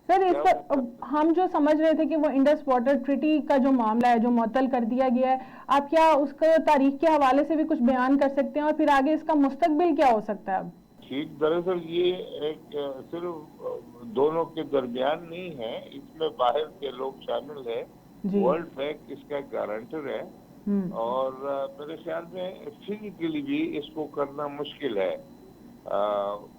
سر اس پر ہم جو سمجھ رہے تھے کہ وہ انڈس واٹر ٹریٹی کا جو معاملہ ہے جو معطل کر دیا گیا ہے، آپ کیا اس کا تاریخ کے حوالے سے بھی کچھ بیان کر سکتے ہیں، اور پھر آگے اس کا مستقبل کیا ہو سکتا ہے اب؟ ٹھیک، دراصل یہ ایک صرف دونوں کے درمیان نہیں ہے، اس میں باہر کے لوگ شامل ہیں، جی۔ ورلڈ بینک اس کا گارنٹر ہے، ہوں۔ اور میرے خیال میں فزیکلی بھی اس کو کرنا مشکل ہے۔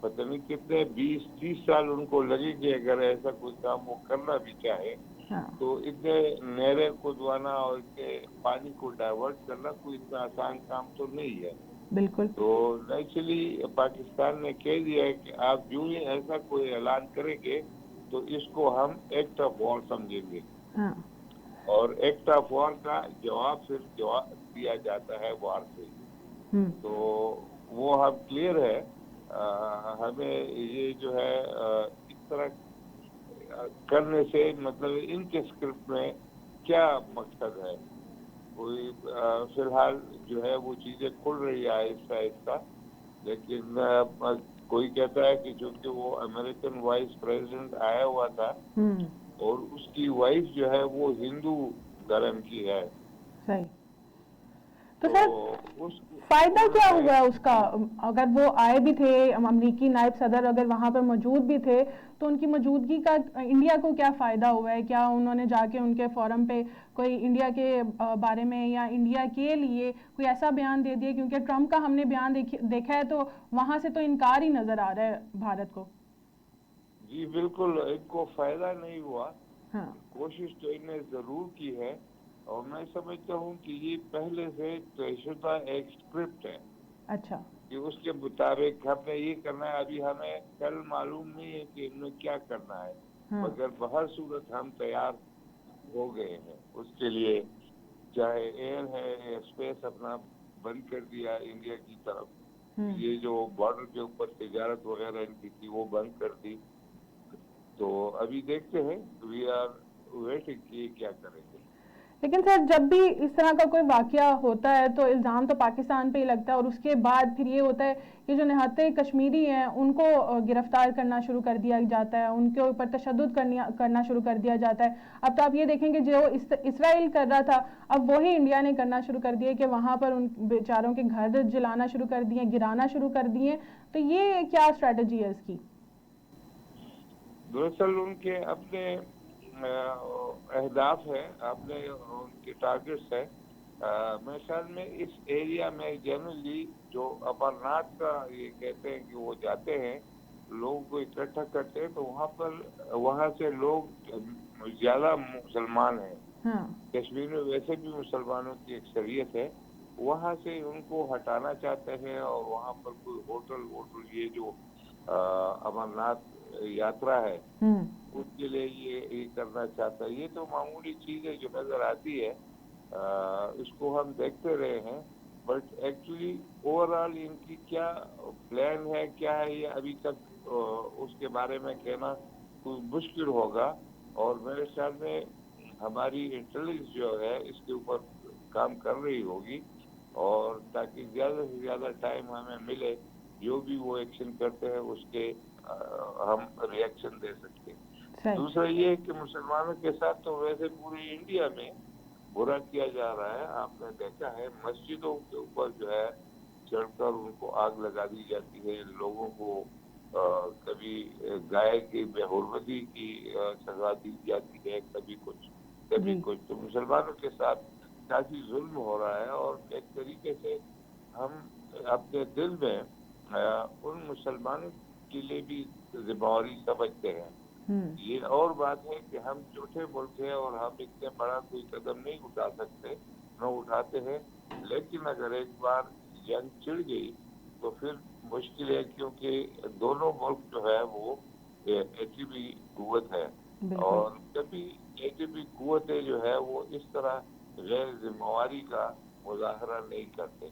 پتہ نہیں کتنے 20-30 سال ان کو لگے گے اگر ایسا کوئی کام وہ کرنا بھی چاہے ہاں تو۔ اتنے نہریں کھدوانا اور اتنے پانی کو ڈائیورٹ کرنا کوئی اتنا آسان کام تو نہیں ہے۔ بالکل۔ تو نیچرلی پاکستان نے کہہ دیا ہے کہ آپ جو ہی ایسا کوئی اعلان کریں گے تو اس کو ہم ایکٹ آف وار سمجھیں گے، ہاں۔ اور ایکٹ آف وار کا جواب دیا جاتا ہے وار سے۔ ہوں۔ تو وہ اب کلیئر ہے۔ ہمیں یہ جو ہے اس طرح کرنے سے مطلب ان کے اسکرپٹ میں کیا مقصد ہے، کوئی فی الحال جو ہے وہ چیزیں کھل رہی ہے آہستہ آہستہ، لیکن کوئی کہتا ہے کہ چونکہ وہ امریکن وائس پریزیڈنٹ آیا ہوا تھا ہوں۔ اور اس کی وائف جو ہے وہ ہندو دھرم کی ہے، صحیح۔ تو تو سر اس فائدہ انہوں کیا نے ہوا اس کا؟ اگر وہ آئے بھی تھے، امریکی نائب صدر اگر وہاں پر موجود بھی تھے، تو ان کی موجودگی کا انڈیا کو کیا فائدہ ہوا ہے؟ کیا انہوں نے جا کے ان کے فورم پہ کوئی انڈیا کے بارے میں یا انڈیا کے لیے کوئی ایسا بیان دے دیا؟ کیونکہ ٹرمپ کا ہم نے بیان دیکھا ہے تو وہاں سے تو انکار ہی نظر آ رہا ہے بھارت کو۔ جی بالکل، ان کو فائدہ نہیں ہوا۔ ہاں۔ کوشش تو ان نے ضرور کی ہے، اور میں سمجھتا ہوں کہ یہ پہلے سے طے شدہ ایک اسکرپٹ ہے اچھا۔ کہ اس کے مطابق ہم نے یہ کرنا ہے۔ ابھی ہمیں کل معلوم نہیں ہے کہ ان نے کیا کرنا ہے، ہاں۔ مگر بہر صورت ہم تیار ہو گئے ہیں اس کے لیے، چاہے ایئر ہے، ایئر اسپیس اپنا بند کر دیا انڈیا کی طرف، ہوں۔ یہ جو بارڈر کے اوپر تجارت وغیرہ ان کی تھی وہ بند کر دی۔ تو ابھی دیکھتے ہیں، وی آر ویٹنگ کہ یہ کیا کریں گے۔ لیکن سر جب بھی اس طرح کا کوئی واقعہ ہوتا ہے تو الزام تو پاکستان پہ ہی لگتا ہے، اور اس کے بعد پھر یہ ہوتا ہے کہ جو نہتے کشمیری ہیں ان کو گرفتار کرنا شروع کر دیا جاتا ہے، ان کے اوپر تشدد کرنا شروع کر دیا جاتا ہے۔ اب تو آپ یہ دیکھیں کہ جو اسرائیل کر رہا تھا اب وہی انڈیا نے کرنا شروع کر دیا کہ وہاں پر ان بیچاروں کے گھر جلانا شروع کر دیے، گرانا شروع کر دیے۔ تو یہ کیا اسٹریٹجی ہے اس کی؟ دراصل ان کے اپنے اہداف ہے، اپنے ان کے ٹارگٹس ہے۔ میرے خیال میں اس ایریا میں جنرلی جو امرناتھ کا یہ کہتے ہیں کہ وہ جاتے ہیں، لوگوں کو اکٹھا کرتے ہیں، تو وہاں سے لوگ زیادہ مسلمان ہیں۔ ہاں۔ کشمیر میں ویسے بھی مسلمانوں کی اکثریت ہے، وہاں سے ان کو ہٹانا چاہتے ہیں، اور وہاں پر کوئی ہوٹل یہ جو امرناتھ یاترا ہے ہوں۔ اس کے لیے یہ کرنا چاہتا ہے۔ یہ تو معمولی چیز ہے جو نظر آتی ہے، اس کو ہم دیکھتے رہے ہیں، بٹ ایکچولی اوور آل ان کی کیا پلان ہے، کیا ہے، یہ ابھی تک اس کے بارے میں کہنا کوئی مشکل ہوگا۔ اور میرے خیال میں ہماری انٹیلیجنس جو ہے اس کے اوپر کام کر رہی ہوگی، اور تاکہ زیادہ سے زیادہ ٹائم ہمیں ملے جو بھی وہ ایکشن کرتے ہیں اس کے ہم ریئیکشن دے سکتے ہیں۔ صحیح۔ دوسرا یہ ہے کہ مسلمانوں کے ساتھ تو ویسے پورے انڈیا میں برا کیا جا رہا ہے۔ آپ نے دیکھا ہے مسجدوں کے اوپر جو ہے چڑھ کر ان کو آگ لگا دی جاتی ہے، لوگوں کو کبھی گائے کی بے حرمتی کی سزا دی جاتی ہے، کبھی کچھ کبھی جی۔ کچھ۔ تو مسلمانوں کے ساتھ کافی ظلم ہو رہا ہے، اور ایک طریقے سے ہم اپنے دل میں ان مسلمانوں کے لیے بھی ذمہ داری سمجھتے ہیں۔ ہوں۔ یہ اور بات ہے کہ ہم چھوٹے ملک ہیں اور ہم اتنے بڑا کوئی قدم نہیں اٹھا سکتے، نہ اٹھاتے ہیں، لیکن اگر ایک بار جنگ چھڑ گئی تو پھر مشکل ہے، کیونکہ دونوں ملک جو ہے وہ ایٹمی قوت ہے، بالکل۔ اور کبھی ایٹمی قوتیں جو ہے وہ اس طرح غیر ذمہ داری کا مظاہرہ نہیں کرتے۔